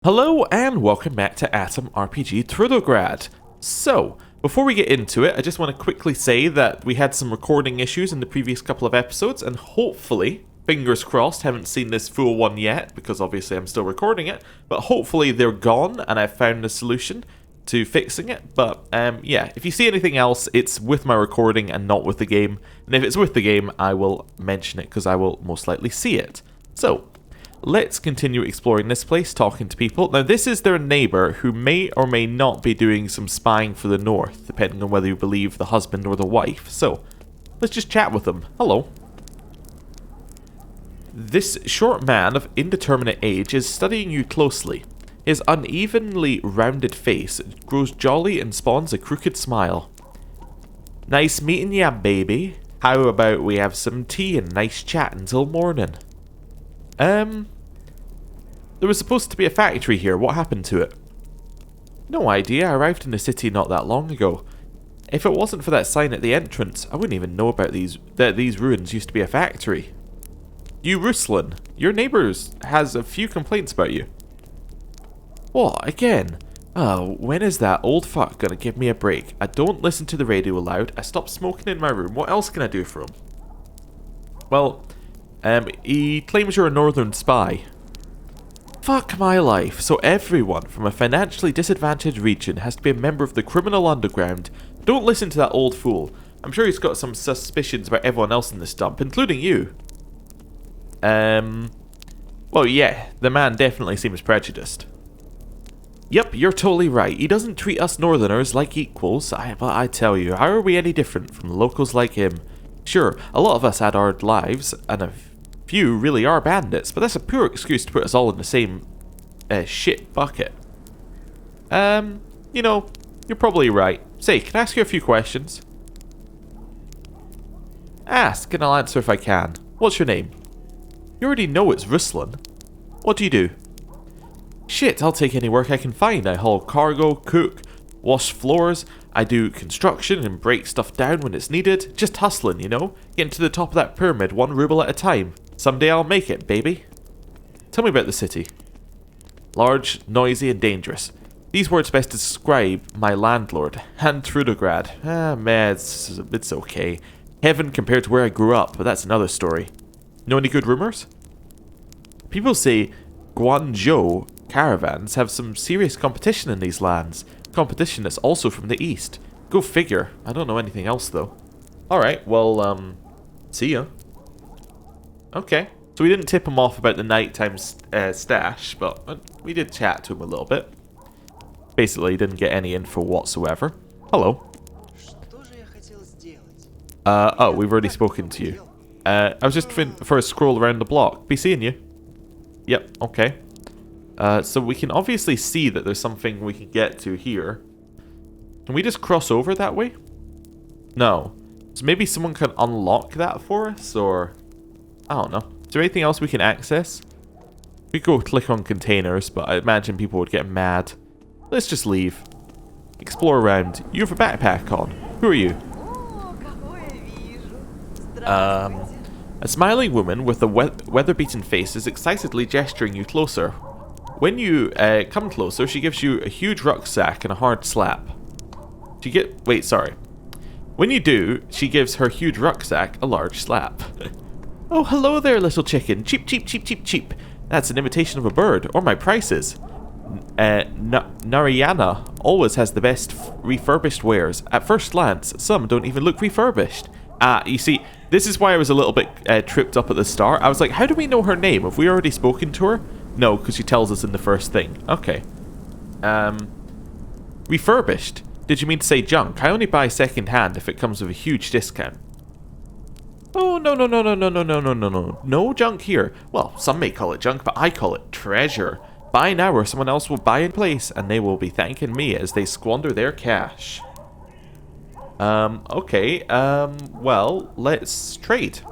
Hello and welcome back to RPG Trudograd. So, before we get into it, I just want to quickly say that we had some recording issues in the previous couple of episodes, and hopefully, fingers crossed, haven't seen this full one yet, because obviously I'm still recording it, but hopefully they're gone and I've found a solution to fixing it. But yeah, if you see anything else, it's with my recording and not with the game, and if it's with the game, I will mention it because I will most likely see it. So, let's continue exploring this place, talking to people. Now, this is their neighbour, who may or may not be doing some spying for the North, depending on whether you believe the husband or the wife. So, let's just chat with them. Hello. This short man of indeterminate age is studying you closely. His unevenly rounded face grows jolly and spawns a crooked smile. Nice meeting ya, baby. How about we have some tea and nice chat until morning? There was supposed to be a factory here. What happened to it? No idea. I arrived in the city not that long ago. If it wasn't for that sign at the entrance, I wouldn't even know about that these ruins used to be a factory. You, Ruslan, your neighbours has a few complaints about you. What, again? Oh, when is that old fuck gonna give me a break? I don't listen to the radio loud. I stopped smoking in my room. What else can I do for him? Well, he claims you're a northern spy. Fuck my life. So everyone from a financially disadvantaged region has to be a member of the criminal underground. Don't listen to that old fool. I'm sure he's got some suspicions about everyone else in this dump, including you. Well, yeah, the man definitely seems prejudiced. Yep, you're totally right. He doesn't treat us northerners like equals. But I tell you, how are we any different from locals like him? Sure, a lot of us had our lives, and a few really are bandits, but that's a poor excuse to put us all in the same shit bucket. You know, you're probably right. Say, can I ask you a few questions? Ask, and I'll answer if I can. What's your name? You already know it's Ruslan. What do you do? Shit, I'll take any work I can find. I haul cargo, cook, wash floors. I do construction and break stuff down when it's needed. Just hustling, you know? Getting to the top of that pyramid 1 ruble at a time. Someday I'll make it, baby. Tell me about the city. Large, noisy, and dangerous. These words best describe my landlord, Han Trudograd. Ah, man, it's okay. Heaven compared to where I grew up, but that's another story. Know any good rumors? People say Guangzhou caravans have some serious competition in these lands. Competition that's also from the east. Go figure. I don't know anything else though. Alright, well, see ya. Okay. So we didn't tip him off about the nighttime stash, but we did chat to him a little bit. Basically, didn't get any info whatsoever. Hello. Oh, we've already spoken to you. I was just for a scroll around the block. Be seeing you. Yep, okay. So we can obviously see that there's something we can get to here. Can we just cross over that way? No. So maybe someone can unlock that for us, or... I don't know. Is there anything else we can access? We could go click on containers, but I imagine people would get mad. Let's just leave. Explore around. You have a backpack on. Who are you? A smiling woman with a weather-beaten face is excitedly gesturing you closer. When you come closer, she gives you a huge rucksack and a hard slap. Wait, sorry. When you do, she gives her huge rucksack a large slap. Oh, hello there, little chicken. Cheap, cheap, cheap, cheap, cheap. That's an imitation of a bird, or my prices. Narayana always has the best refurbished wares. At first glance, some don't even look refurbished. You see, this is why I was a little bit tripped up at the start. I was like, how do we know her name? Have we already spoken to her? No, because she tells us in the first thing. Okay. Refurbished? Did you mean to say junk? I only buy second hand if it comes with a huge discount. Oh, no. No junk here. Well, some may call it junk, but I call it treasure. Buy now or someone else will buy in place, and they will be thanking me as they squander their cash. Okay. Well, let's trade.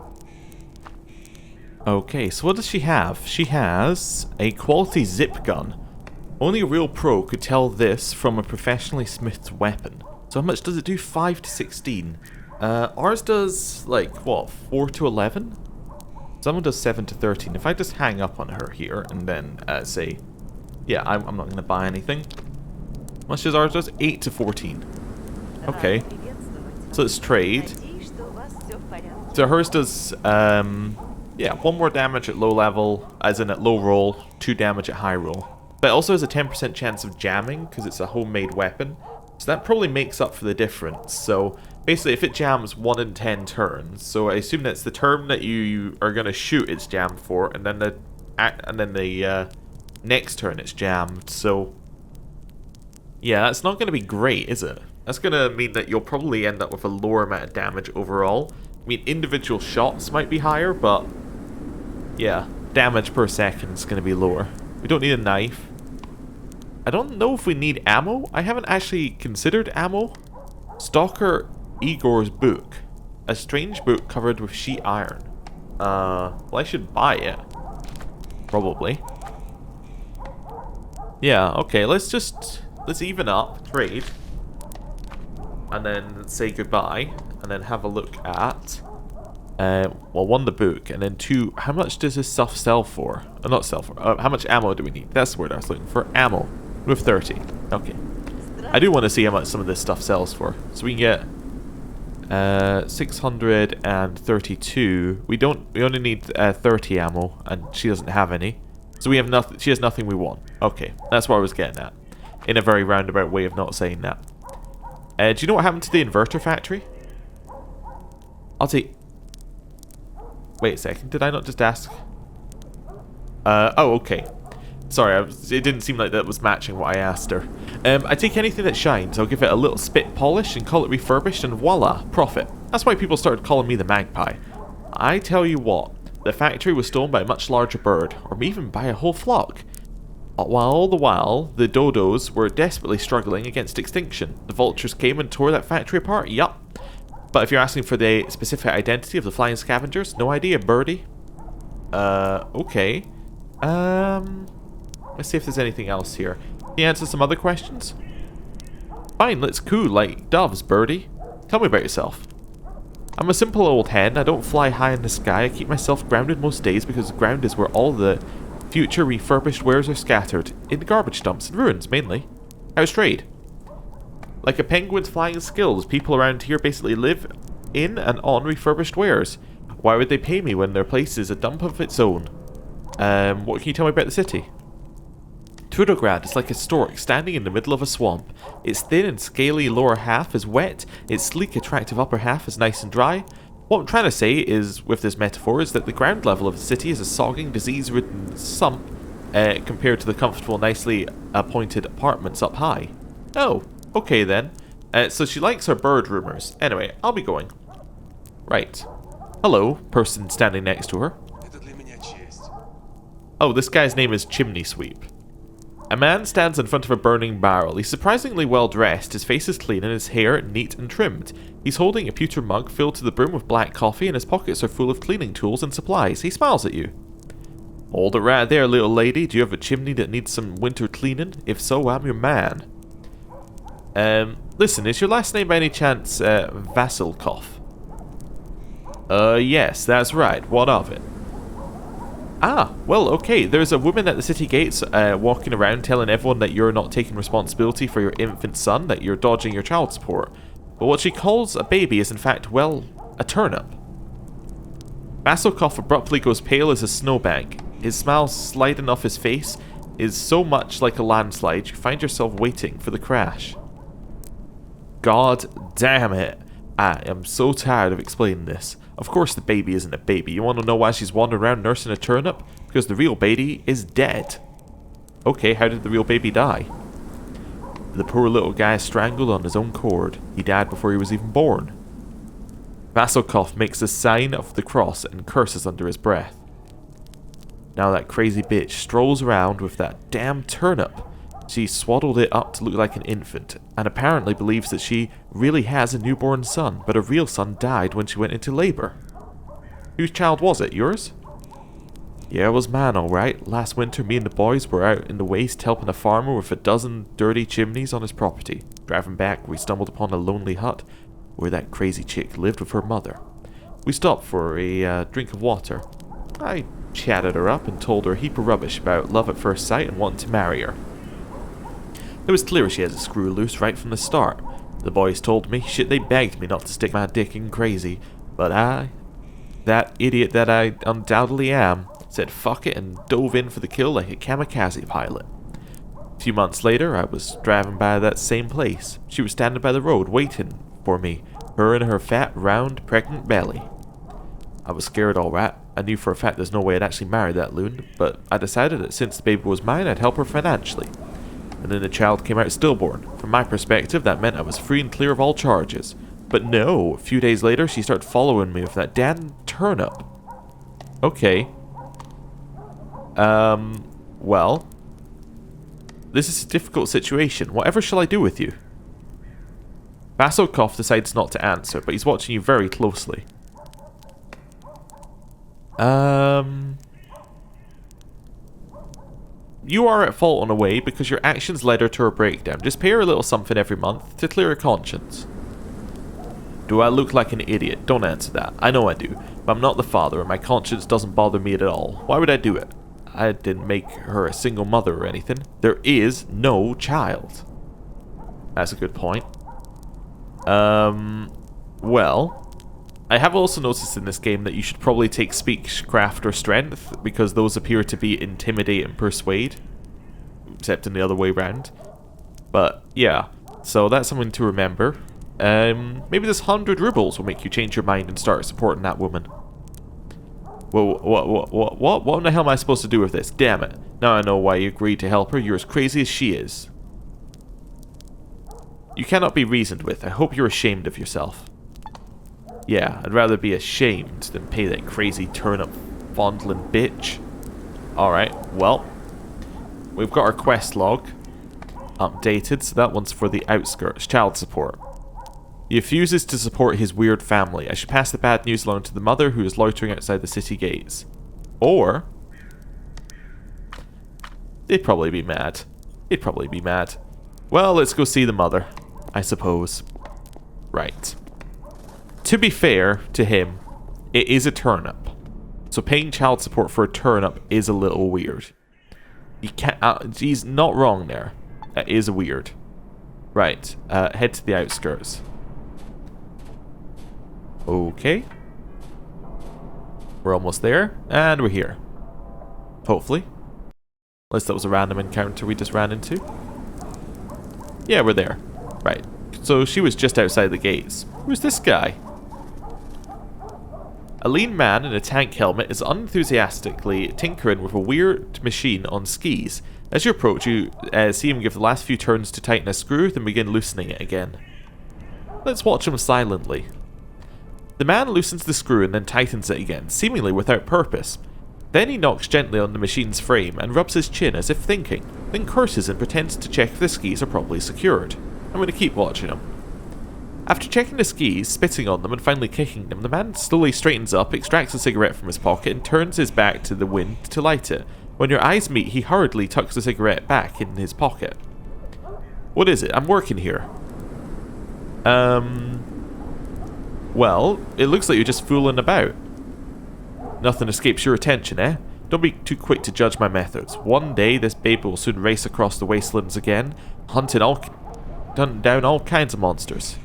Okay, so what does she have? She has a quality zip gun. Only a real pro could tell this from a professionally smithed weapon. So how much does it do? 5 to 16. Ours does, like, what, 4 to 11? Someone does 7 to 13. If I just hang up on her here and then say Yeah, I'm not going to buy anything. Much as ours does? 8 to 14. Okay. So let's trade. So hers does, yeah, 1 more damage at low level, as in at low roll, 2 damage at high roll. But it also has a 10% chance of jamming, because it's a homemade weapon. So that probably makes up for the difference. So basically, if it jams 1 in 10 turns, so I assume that's the turn that you are going to shoot it's jammed for, and then the next turn it's jammed. So yeah, that's not going to be great, is it? That's going to mean that you'll probably end up with a lower amount of damage overall. I mean, individual shots might be higher, but yeah, damage per second is going to be lower. We don't need a knife. I don't know if we need ammo. I haven't actually considered ammo. Stalker Igor's book. A strange book covered with sheet iron. Well, I should buy it. Probably. Yeah, okay, let's even up, trade. And then say goodbye. And then have a look at... well, 1, the book, and then 2, how much does this stuff sell for? Not sell for, how much ammo do we need? That's the word I was looking for. Ammo. With 30. Okay. I do want to see how much some of this stuff sells for. So we can get 632. We only need 30 ammo, and she doesn't have any. So we have nothing. She has nothing we want. Okay, that's what I was getting at. In a very roundabout way of not saying that. Do you know what happened to the inverter factory? I'll take... Wait a second, did I not just ask? Oh, okay. Sorry, it didn't seem like that was matching what I asked her. I take anything that shines, I'll give it a little spit polish and call it refurbished, and voila, profit. That's why people started calling me the magpie. I tell you what, the factory was stolen by a much larger bird, or even by a whole flock. While all the while, the dodos were desperately struggling against extinction. The vultures came and tore that factory apart, yup. But if you're asking for the specific identity of the flying scavengers, no idea, birdie. Okay. Let's see if there's anything else here. Can you answer some other questions? Fine, let's coo like doves, birdie. Tell me about yourself. I'm a simple old hen. I don't fly high in the sky. I keep myself grounded most days because the ground is where all the future refurbished wares are scattered. In the garbage dumps and ruins, mainly. How's trade? Like a penguin's flying skills, people around here basically live in and on refurbished wares. Why would they pay me when their place is a dump of its own? What can you tell me about the city? Trudograd is like a stork standing in the middle of a swamp. Its thin and scaly lower half is wet, its sleek attractive upper half is nice and dry. What I'm trying to say is, with this metaphor, is that the ground level of the city is a sogging, disease-ridden sump compared to the comfortable, nicely appointed apartments up high. Oh, okay then. So she likes her bird rumors. Anyway, I'll be going. Right. Hello, person standing next to her. Oh, this guy's name is Chimney Sweep. A man stands in front of a burning barrel. He's surprisingly well dressed, his face is clean and his hair neat and trimmed. He's holding a pewter mug filled to the brim with black coffee and his pockets are full of cleaning tools and supplies. He smiles at you. Hold it right there, little lady. Do you have a chimney that needs some winter cleaning? If so, I'm your man. Listen, is your last name by any chance, Vassilkov? Yes, that's right. What of it? Ah, well, okay, there's a woman at the city gates walking around telling everyone that you're not taking responsibility for your infant son, that you're dodging your child support. But what she calls a baby is in fact, well, a turnip. Vassilkov abruptly goes pale as a snowbank. His smile sliding off his face is so much like a landslide, you find yourself waiting for the crash. God damn it. I am so tired of explaining this. Of course the baby isn't a baby. You want to know why she's wandering around nursing a turnip? Because the real baby is dead. Okay, how did the real baby die? The poor little guy strangled on his own cord. He died before he was even born. Vassilkov makes the sign of the cross and curses under his breath. Now that crazy bitch strolls around with that damn turnip. She swaddled it up to look like an infant, and apparently believes that she really has a newborn son, but her real son died when she went into labor. Whose child was it, yours? Yeah, it was mine, alright. Last winter, me and the boys were out in the waste helping a farmer with a dozen dirty chimneys on his property. Driving back, we stumbled upon a lonely hut where that crazy chick lived with her mother. We stopped for a drink of water. I Chatted her up and told her a heap of rubbish about love at first sight and wanting to marry her. It was clear she has a screw loose right from the start. The boys told me, shit, they begged me not to stick my dick in crazy, but I, that idiot that I undoubtedly am, said fuck it and dove in for the kill like a kamikaze pilot. A few months later, I was driving by that same place. She was standing by the road waiting for me, her and her fat, round, pregnant belly. I was scared alright. I knew for a fact there's no way I'd actually marry that loon, but I decided that since the baby was mine, I'd help her financially. And then the child came out stillborn. From my perspective, that meant I was free and clear of all charges. But no, a few days later, she started following me with that damn turnip. Okay. Well. This is a difficult situation. Whatever shall I do with you? Vassilkov decides not to answer, but he's watching you very closely. You are at fault in a way because your actions led her to her breakdown. Just pay her a little something every month to clear her conscience. Do I look like an idiot? Don't answer that. I know I do, but I'm not the father and my conscience doesn't bother me at all. Why would I do it? I didn't make her a single mother or anything. There is no child. That's a good point. Well, I have also noticed in this game that you should probably take speech, craft, or strength, because those appear to be intimidate and persuade, except in the other way round. But yeah, so that's something to remember. Maybe this 100 rubles will make you change your mind and start supporting that woman. Whoa, what in the hell am I supposed to do with this? Damn it. Now I know why you agreed to help her. You're as crazy as she is. You cannot be reasoned with. I hope you're ashamed of yourself. Yeah, I'd rather be ashamed than pay that crazy turnip fondling bitch. Alright, well. We've got our quest log updated, so that one's for the outskirts. Child support. He refuses to support his weird family. I should pass the bad news along to the mother who is loitering outside the city gates. Or they'd probably be mad. They'd probably be mad. Well, let's go see the mother, I suppose. Right. To be fair to him, it is a turnip. So paying child support for a turnip is a little weird. You can't, he's not wrong there. That is weird. Right, head to the outskirts. Okay. We're almost there, and we're here. Hopefully. Unless that was a random encounter we just ran into. Yeah, we're there. Right. So she was just outside the gates. Who's this guy? A lean man in a tank helmet is unenthusiastically tinkering with a weird machine on skis. As you approach, you see him give the last few turns to tighten a screw, then begin loosening it again. Let's watch him silently. The man loosens the screw and then tightens it again, seemingly without purpose. Then he knocks gently on the machine's frame and rubs his chin as if thinking, then curses and pretends to check if the skis are properly secured. I'm going to keep watching him. After checking the skis, spitting on them and finally kicking them, the man slowly straightens up, extracts a cigarette from his pocket and turns his back to the wind to light it. When your eyes meet, he hurriedly tucks the cigarette back in his pocket. What is it? I'm working here. Well, it looks like you're just fooling about. Nothing escapes your attention, eh? Don't be too quick to judge my methods. One day, this baby will soon race across the wastelands again, hunting down all kinds of monsters.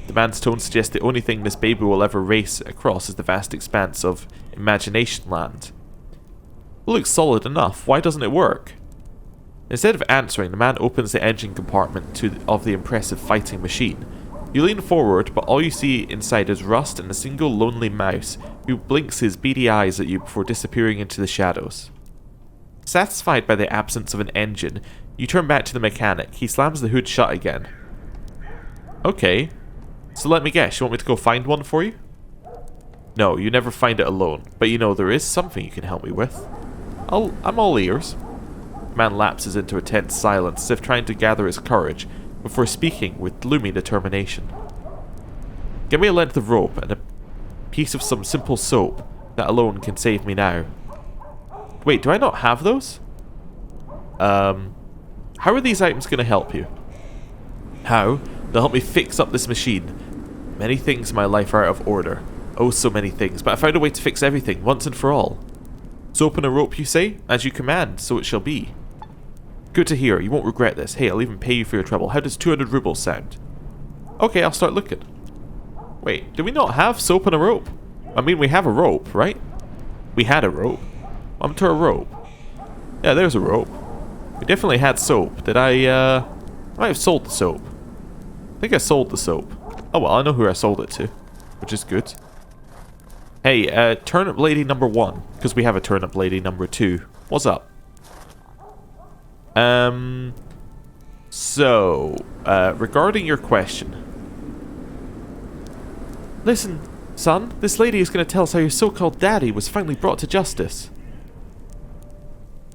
The man's tone suggests the only thing this baby will ever race across is the vast expanse of Imagination Land. It looks solid enough. Why doesn't it work? Instead of answering, the man opens the engine compartment of the impressive fighting machine. You lean forward, but all you see inside is rust and a single lonely mouse who blinks his beady eyes at you before disappearing into the shadows. Satisfied by the absence of an engine, you turn back to the mechanic. He slams the hood shut again. Okay, so let me guess, you want me to go find one for you? No, you never find it alone, but you know there is something you can help me with. I'm all ears. The man lapses into a tense silence as if trying to gather his courage before speaking with gloomy determination. Give me a length of rope and a piece of some simple soap. That alone can save me now. Wait, do I not have those? How are these items going to help you? How? They'll help me fix up this machine. Many things in my life are out of order. Oh, so many things, but I found a way to fix everything, once and for all. Soap and a rope, you say? As you command, so it shall be. Good to hear. You won't regret this. Hey, I'll even pay you for your trouble. How does 200 rubles sound? Okay, I'll start looking. Wait, do we not have soap and a rope? I mean, we have a rope, right? We had a rope. I'm to a rope. Yeah, there's a rope. We definitely had soap. Did I might have sold the soap. I think I sold the soap. Oh well, I know who I sold it to, which is good. Hey, turnip lady number 1, because we have a turnip lady number 2. What's up? Regarding your question. Listen, son, this lady is going to tell us how your so-called daddy was finally brought to justice.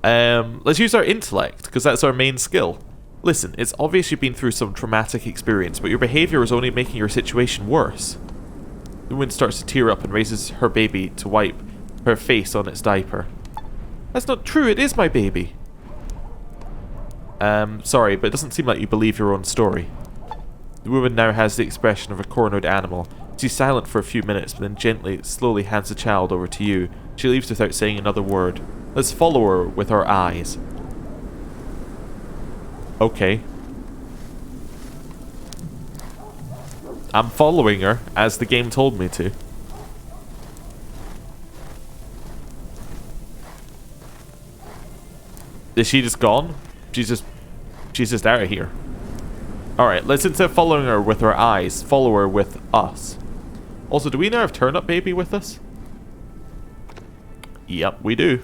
Let's use our intellect, because that's our main skill. Listen, it's obvious you've been through some traumatic experience, but your behavior is only making your situation worse. The woman starts to tear up and raises her baby to wipe her face on its diaper. That's not true, it is my baby. Sorry, but it doesn't seem like you believe your own story. The woman now has the expression of a cornered animal. She's silent for a few minutes, but then slowly hands the child over to you. She leaves without saying another word. Let's follow her with our eyes. Okay. I'm following her, as the game told me to. Is she just gone? She's just out of here. Alright, let's instead of following her with our eyes, follow her with us. Also, do we now have Turnip Baby with us? Yep, we do.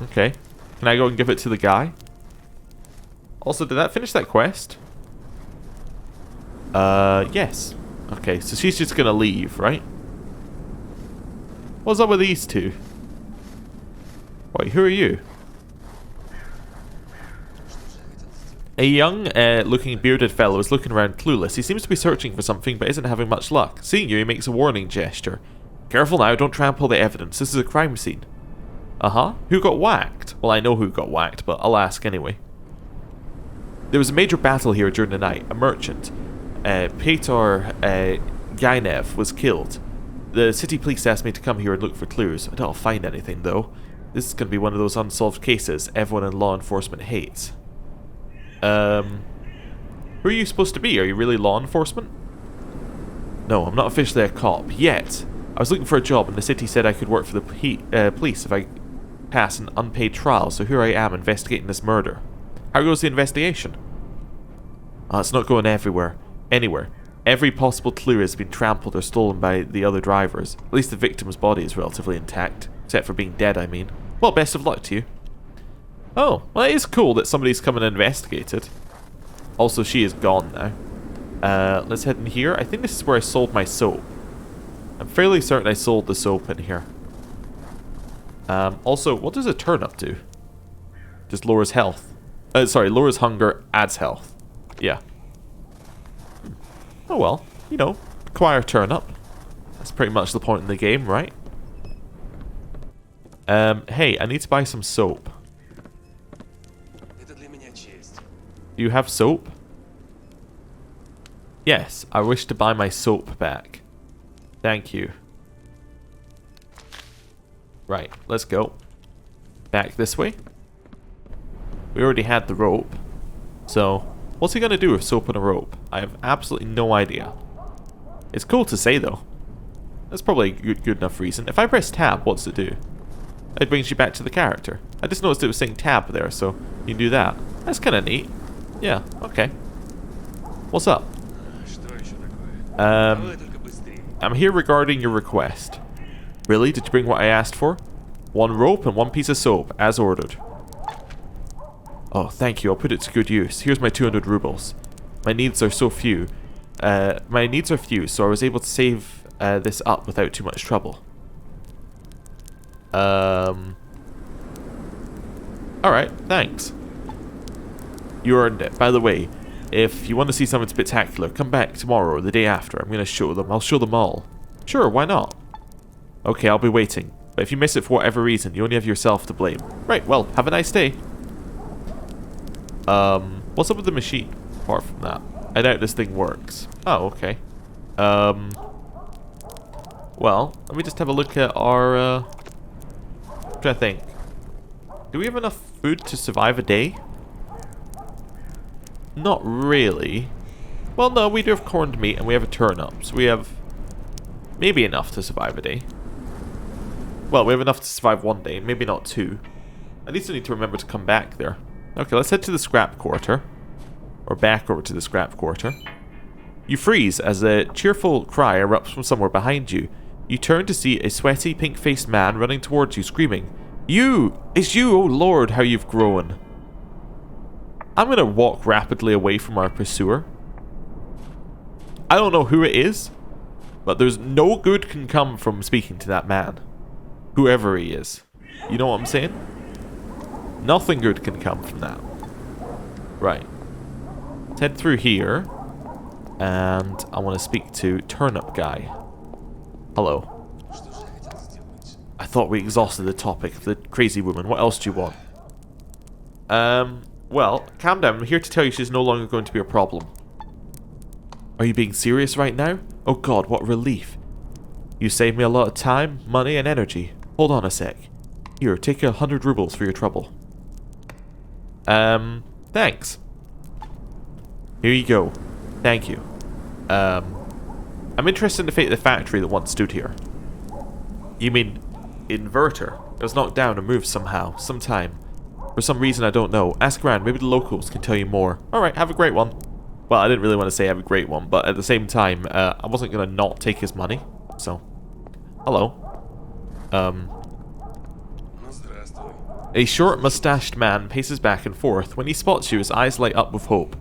Okay. Can I go and give it to the guy? Also, did that finish that quest? Yes. Okay, so she's just gonna leave, right? What's up with these two? Wait, who are you? A young, looking bearded fellow is looking around clueless. He seems to be searching for something, but isn't having much luck. Seeing you, he makes a warning gesture. Careful now, don't trample the evidence. This is a crime scene. Uh-huh. Who got whacked? Well, I know who got whacked, but I'll ask anyway. There was a major battle here during the night. A merchant, Petar Gainev, was killed. The city police asked me to come here and look for clues. I don't find anything, though. This is going to be one of those unsolved cases everyone in law enforcement hates. Who are you supposed to be? Are you really law enforcement? No, I'm not officially a cop, yet. I was looking for a job and the city said I could work for the police if I pass an unpaid trial, so here I am investigating this murder. How goes the investigation? It's not going anywhere. Every possible clue has been trampled or stolen by the other drivers. At least the victim's body is relatively intact. Except for being dead, I mean. Well, best of luck to you. Oh, well, it is cool that somebody's come and investigated. Also, she is gone now. Let's head in here. I think this is where I sold my soap. I'm fairly certain I sold the soap in here. Also, what does a turnip do? Just lowers health. Lowers hunger, adds health. Yeah. Oh well, you know, acquire turnip. That's pretty much the point in the game, right? Hey, I need to buy some soap. Do you have soap? Yes, I wish to buy my soap back. Thank you. Right, let's go. Back this way. We already had the rope. So, what's he gonna do with soap and a rope? I have absolutely no idea. It's cool to say though. That's probably a good enough reason. If I press tab, what's it do? It brings you back to the character. I just noticed it was saying tab there, so you can do that. That's kind of neat. Yeah, okay. What's up? I'm here regarding your request. Really? Did you bring what I asked for? 1 rope and 1 piece of soap, as ordered. Oh, thank you. I'll put it to good use. Here's my 200 rubles. My needs are few, so I was able to save this up without too much trouble. Alright, thanks. You earned it. By the way, if you want to see something spectacular, come back tomorrow or the day after. I'm going to show them. I'll show them all. Sure, why not? Okay, I'll be waiting. But if you miss it for whatever reason, you only have yourself to blame. Right, well, have a nice day. What's up with the machine, apart from that? I doubt this thing works. Oh, okay. Well, let me just have a look at our, I'm trying to think. Do we have enough food to survive a day? Not really. Well, no, we do have corned meat and we have a turnip. So we have maybe enough to survive a day. Well, we have enough to survive one day, maybe not two. At least I need to remember to come back there. Okay, let's head to the scrap quarter. Or back over to the scrap quarter. You freeze as a cheerful cry erupts from somewhere behind you. You turn to see a sweaty, pink-faced man running towards you, screaming, "You! It's you! Oh Lord, how you've grown!" I'm going to walk rapidly away from our pursuer. I don't know who it is, but there's no good can come from speaking to that man. Whoever he is. You know what I'm saying? Nothing good can come from that. Right. Let's head through here. And I want to speak to Turnip Guy. Hello. I thought we exhausted the topic of the crazy woman. What else do you want? Well, calm down. I'm here to tell you she's no longer going to be a problem. Are you being serious right now? Oh god, what relief. You saved me a lot of time, money, and energy. Hold on a sec. Here, take 100 rubles for your trouble. Thanks. Here you go. Thank you. I'm interested in the fate of the factory that once stood here. You mean inverter? It was knocked down and moved somehow, sometime. For some reason I don't know. Ask around, maybe the locals can tell you more. Alright, have a great one. Well, I didn't really want to say have a great one, but at the same time, I wasn't going to not take his money. So, hello. A short, mustached man paces back and forth. When he spots you, his eyes light up with hope.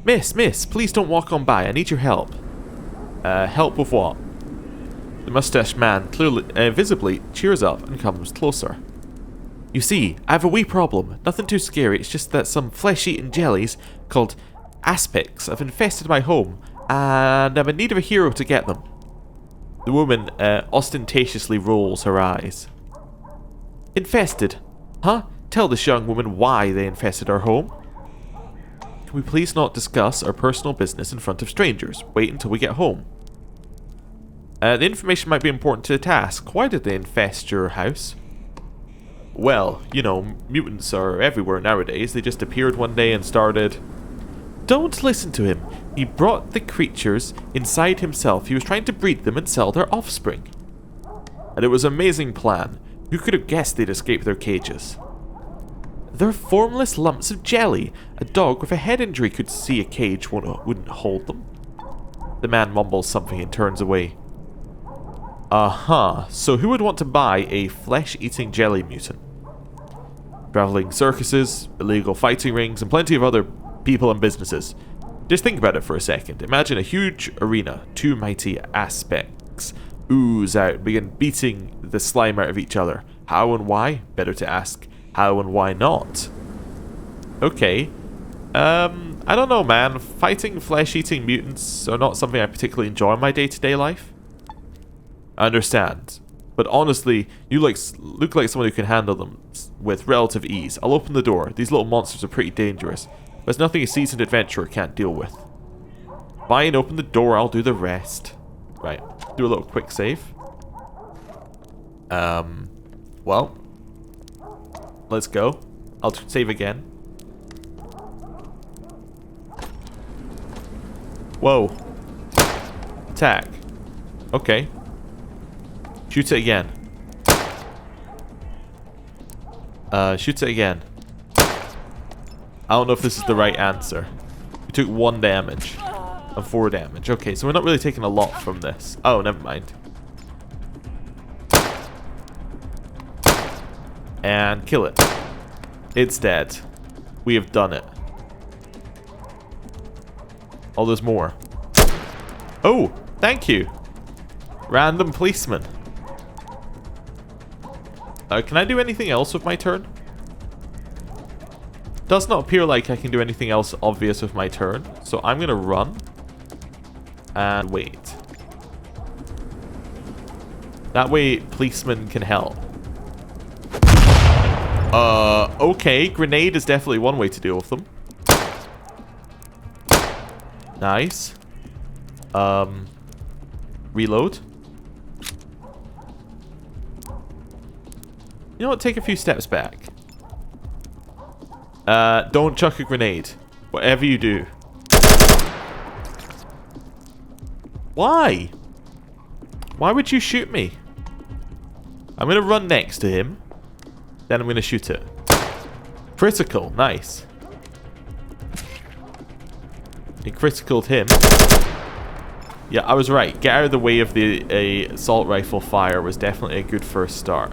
Miss, please don't walk on by. I need your help. Help with what? The mustached man clearly, visibly cheers up and comes closer. You see, I have a wee problem. Nothing too scary. It's just that some flesh-eating jellies called aspics have infested my home, and I'm in need of a hero to get them. The woman ostentatiously rolls her eyes. Infested? Huh? Tell this young woman why they infested our home. Can we please not discuss our personal business in front of strangers? Wait until we get home. The information might be important to the task. Why did they infest your house? Well, you know, mutants are everywhere nowadays. They just appeared one day and started... Don't listen to him. He brought the creatures inside himself. He was trying to breed them and sell their offspring. And it was an amazing plan. Who could have guessed they'd escape their cages? They're formless lumps of jelly. A dog with a head injury could see a cage wouldn't hold them. The man mumbles something and turns away. So who would want to buy a flesh-eating jelly mutant? Traveling circuses, illegal fighting rings, and plenty of other people and businesses. Just think about it for a second. Imagine a huge arena. Two mighty aspects ooze out and begin beating the slime out of each other. How and why? Better to ask, how and why not? Okay. I don't know, man. Fighting flesh-eating mutants are not something I particularly enjoy in my day-to-day life. I understand. But honestly, you look like someone who can handle them with relative ease. I'll open the door. These little monsters are pretty dangerous. There's nothing a seasoned adventurer can't deal with. Fine, open the door. I'll do the rest. Right. Do a little quick save. Well. Let's go. I'll save again. Whoa. Attack. Okay. Shoot it again. Shoot it again. I don't know if this is the right answer. We took 1 damage. And 4 damage. Okay, so we're not really taking a lot from this. Oh, never mind. And kill it. It's dead. We have done it. Oh, there's more. Oh, thank you. Random policeman. Can I do anything else with my turn? Does not appear like I can do anything else obvious with my turn. So I'm going to run. And wait. That way, policemen can help. Okay. Grenade is definitely one way to deal with them. Nice. Reload. You know what? Take a few steps back. Don't chuck a grenade. Whatever you do. Why? Why would you shoot me? I'm going to run next to him. Then I'm going to shoot it. Critical. Nice. It criticaled him. Yeah, I was right. Get out of the way of the assault rifle fire was definitely a good first start.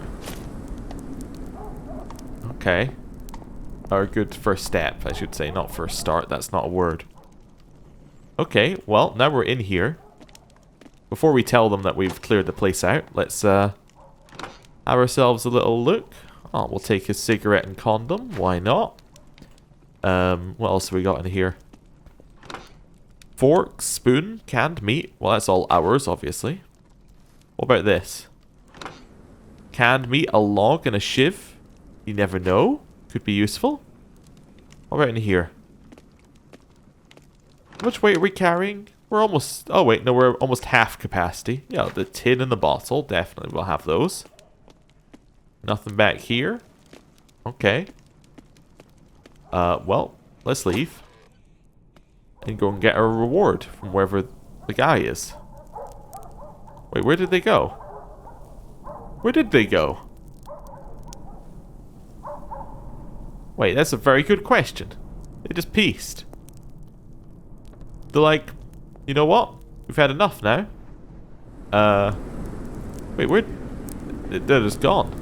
Okay. Or a good first step, I should say. Not first start. That's not a word. Okay, well, now we're in here. Before we tell them that we've cleared the place out, let's have ourselves a little look. Oh, we'll take a cigarette and condom. Why not? What else have we got in here? Fork, spoon, canned meat. Well, that's all ours, obviously. What about this? Canned meat, a log, and a shiv. You never know. Could be useful. What about in here? How much weight are we carrying? We're almost... Oh, wait. No, we're almost half capacity. Yeah, the tin and the bottle. Definitely we'll have those. Nothing back here. Okay. Well, let's leave. And go and get our reward from wherever the guy is. Wait, where did they go? Where did they go? Wait, that's a very good question. They just pieced. They're like, you know what? We've had enough now. Wait, where? They're just gone.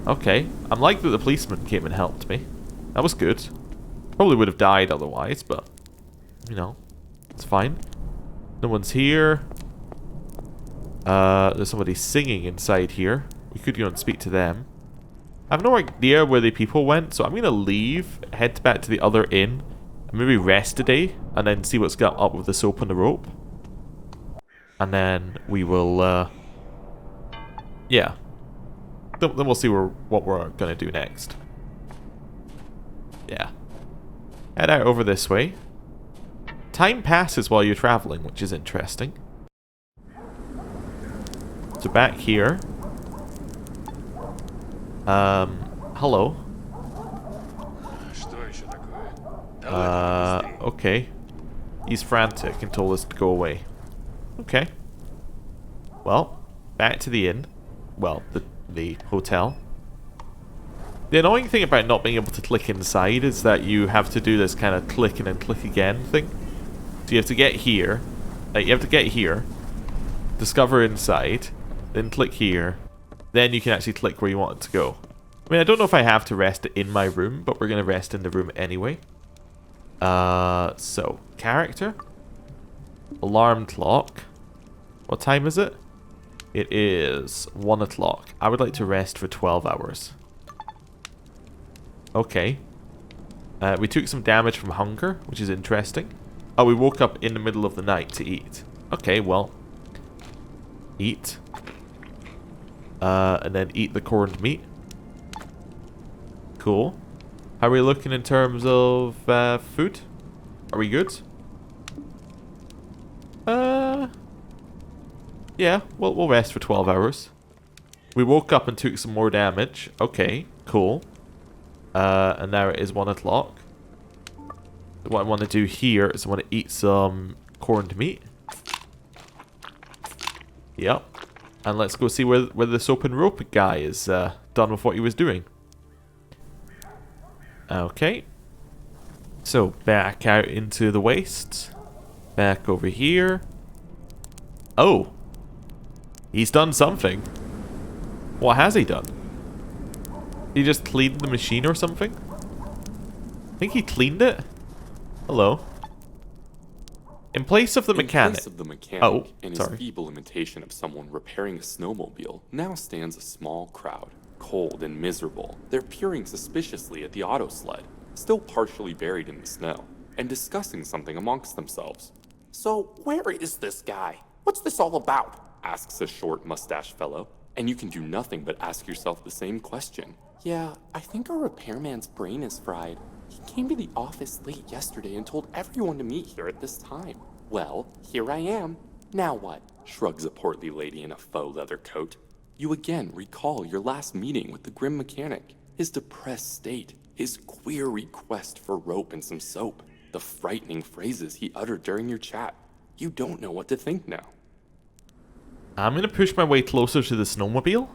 Okay. I'm like that the policeman came and helped me. That was good. Probably would have died otherwise, but, you know, it's fine. No one's here. There's somebody singing inside here. We could go and speak to them. I have no idea where the people went, so I'm going to leave, head back to the other inn, and maybe rest today, and then see what's got up with the soap and the rope. And then we will, yeah. Then we'll see what we're going to do next. Yeah. Head out over this way. Time passes while you're traveling, which is interesting. So back here. Hello. Okay. He's frantic and told us to go away. Okay. Well, back to the inn. Well, the hotel. The annoying thing about not being able to click inside is that you have to do this kind of click and then click again thing. So you have to get here. You have to get here. Discover inside. Then click here. Then you can actually click where you want it to go. I mean, I don't know if I have to rest in my room, but we're going to rest in the room anyway. So, character. Alarm clock. What time is it? It is 1 o'clock. I would like to rest for 12 hours. Okay. We took some damage from hunger, which is interesting. Oh, we woke up in the middle of the night to eat. Okay, well. Eat. And then eat the corned meat. Cool. How are we looking in terms of food? Are we good? Yeah, we'll rest for 12 hours. We woke up and took some more damage. Okay, cool. And now it is 1 o'clock. What I want to do here is I want to eat some corned meat. Yep. And let's go see where the soap and rope guy is done with what he was doing. Okay. So, back out into the wastes. Back over here. Oh. He's done something. What has he done? He just cleaned the machine or something? I think he cleaned it. Hello. In place of the mechanic. In place of the mechanic and his sorry. feeble imitation of someone repairing a snowmobile, now stands a small crowd, cold and miserable. They're peering suspiciously at the auto sled, still partially buried in the snow, and discussing something amongst themselves. So, where is this guy? What's this all about? Asks a short mustached fellow, and you can do nothing but ask yourself the same question. Yeah, I think our repairman's brain is fried. He came to the office late yesterday and told everyone to meet here at this time. Well, here I am. Now what? Shrugs a portly lady in a faux leather coat. You again recall your last meeting with the grim mechanic. His depressed state, his queer request for rope and some soap, the frightening phrases he uttered during your chat. You don't know what to think now. I'm gonna push my way closer to the snowmobile.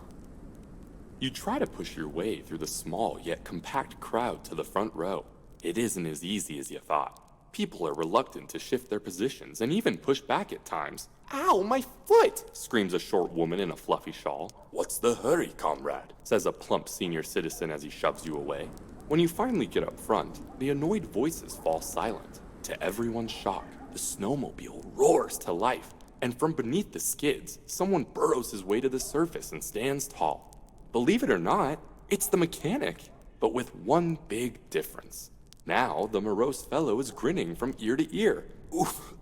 You try to push your way through the small yet compact crowd to the front row. It isn't as easy as you thought. People are reluctant to shift their positions and even push back at times. Ow, my foot! Screams a short woman in a fluffy shawl. What's the hurry, comrade? Says a plump senior citizen as he shoves you away. When you finally get up front, the annoyed voices fall silent. To everyone's shock, the snowmobile roars to life, and from beneath the skids, someone burrows his way to the surface and stands tall. Believe it or not, it's the mechanic, but with one big difference. Now, the morose fellow is grinning from ear to ear. Oof.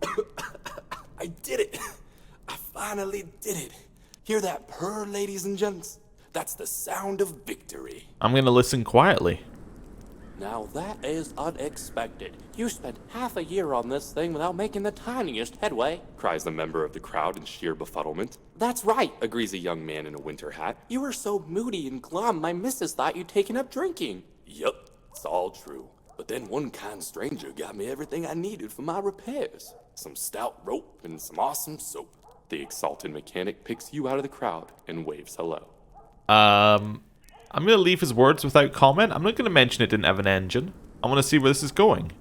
I did it. I finally did it. Hear that purr, ladies and gents? That's the sound of victory. I'm gonna listen quietly. Now that is unexpected. You spent half a year on this thing without making the tiniest headway, Cries a member of the crowd in sheer befuddlement. That's right. Agrees a young man in a winter hat. You were so moody and glum, my missus thought you'd taken up drinking. Yup, it's all true. But then one kind stranger got me everything I needed for my repairs. Some stout rope and some awesome soap. The exalted mechanic picks you out of the crowd and waves hello. I'm gonna leave his words without comment. I'm not gonna mention it didn't have an engine. I want to see where this is going.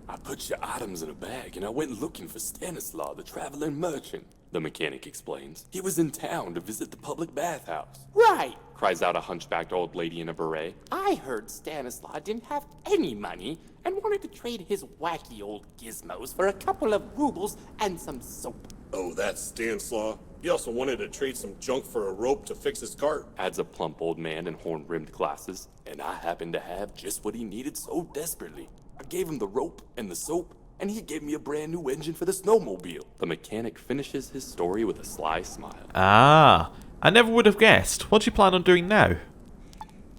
I put your items in a bag and I went looking for Stanislaw, the traveling merchant. The mechanic explains. He was in town to visit the public bathhouse. Right. Cries out a hunchbacked old lady in a beret. I heard Stanislaw didn't have any money and wanted to trade his wacky old gizmos for a couple of rubles and some soap. Oh, that's Stanislaw. He also wanted to trade some junk for a rope to fix his cart. Adds a plump old man in horn-rimmed glasses. And I happened to have just what he needed so desperately. I gave him the rope and the soap, and he gave me a brand new engine for the snowmobile. The mechanic finishes his story with a sly smile. Ah, I never would have guessed. What do you plan on doing now?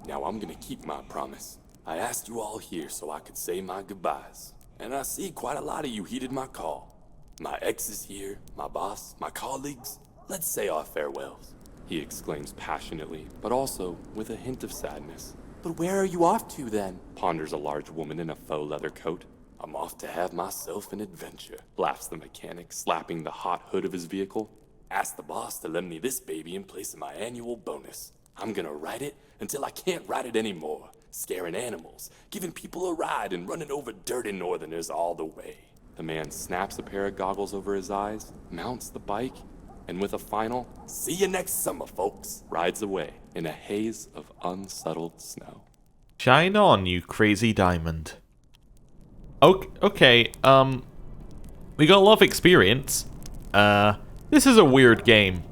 Now I'm gonna keep my promise. I asked you all here so I could say my goodbyes. And I see quite a lot of you heeded my call. My ex is here, my boss, my colleagues. Let's say our farewells. He exclaims passionately, but also with a hint of sadness. But where are you off to then? Ponders a large woman in a faux leather coat. I'm off to have myself an adventure. Laughs the mechanic, slapping the hot hood of his vehicle. Ask the boss to lend me this baby in place of my annual bonus. I'm gonna ride it until I can't ride it anymore. Scaring animals, giving people a ride, and running over dirty northerners all the way. The man snaps a pair of goggles over his eyes, mounts the bike, and with a final, "See you next summer, folks," rides away in a haze of unsettled snow. Shine on, you crazy diamond. Okay, we got a lot of experience. This is a weird game.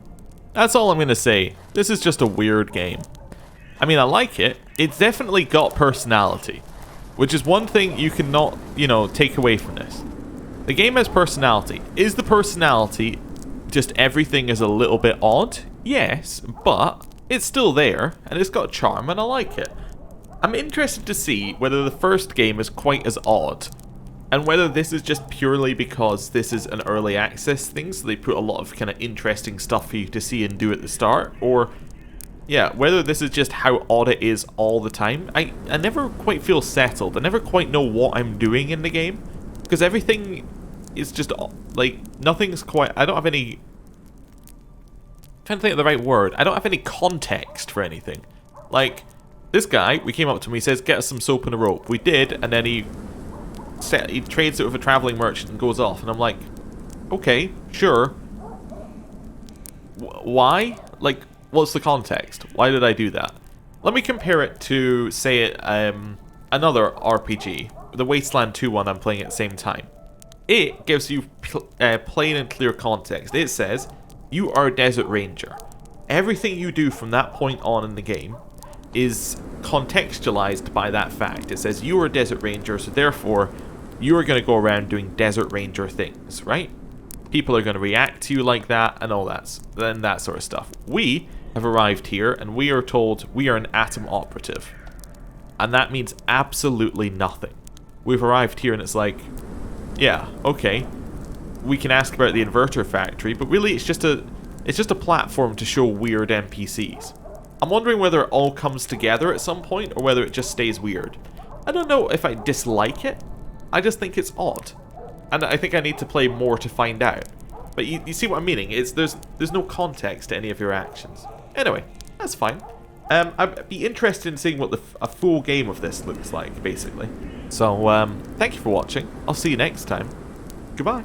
That's all I'm gonna say. This is just a weird game. I mean, I like it. It's definitely got personality, which is one thing you cannot, take away from this. The game has personality. Is the personality just everything is a little bit odd? Yes, but it's still there, and it's got charm, and I like it. I'm interested to see whether the first game is quite as odd, and whether this is just purely because this is an early access thing, so they put a lot of kind of interesting stuff for you to see and do at the start, or yeah, whether this is just how odd it is all the time. I never quite feel settled. I never quite know what I'm doing in the game, because everything is just, like, nothing's quite... I don't have any... I'm trying to think of the right word. I don't have any context for anything. Like, this guy, we came up to him, he says, get us some soap and a rope. We did, and then he trades it with a traveling merchant and goes off, and I'm like, okay, sure. Why? Like, what's the context? Why did I do that? Let me compare it to, say, another RPG, the Wasteland 2 one I'm playing at the same time. It gives you plain and clear context. It says, you are a desert ranger. Everything you do from that point on in the game is contextualized by that fact. It says, you are a desert ranger, so therefore, you are going to go around doing desert ranger things, right? People are going to react to you like that, and all that sort of stuff. We have arrived here, and we are told we are an atom operative. And that means absolutely nothing. We've arrived here, and it's like, yeah, okay. We can ask about the inverter factory, but really it's just a platform to show weird NPCs. I'm wondering whether it all comes together at some point or whether it just stays weird. I don't know if I dislike it. I just think it's odd. And I think I need to play more to find out. But you see what I'm meaning? There's no context to any of your actions. Anyway, that's fine. I'd be interested in seeing what a full game of this looks like, basically. So, thank you for watching. I'll see you next time. Goodbye.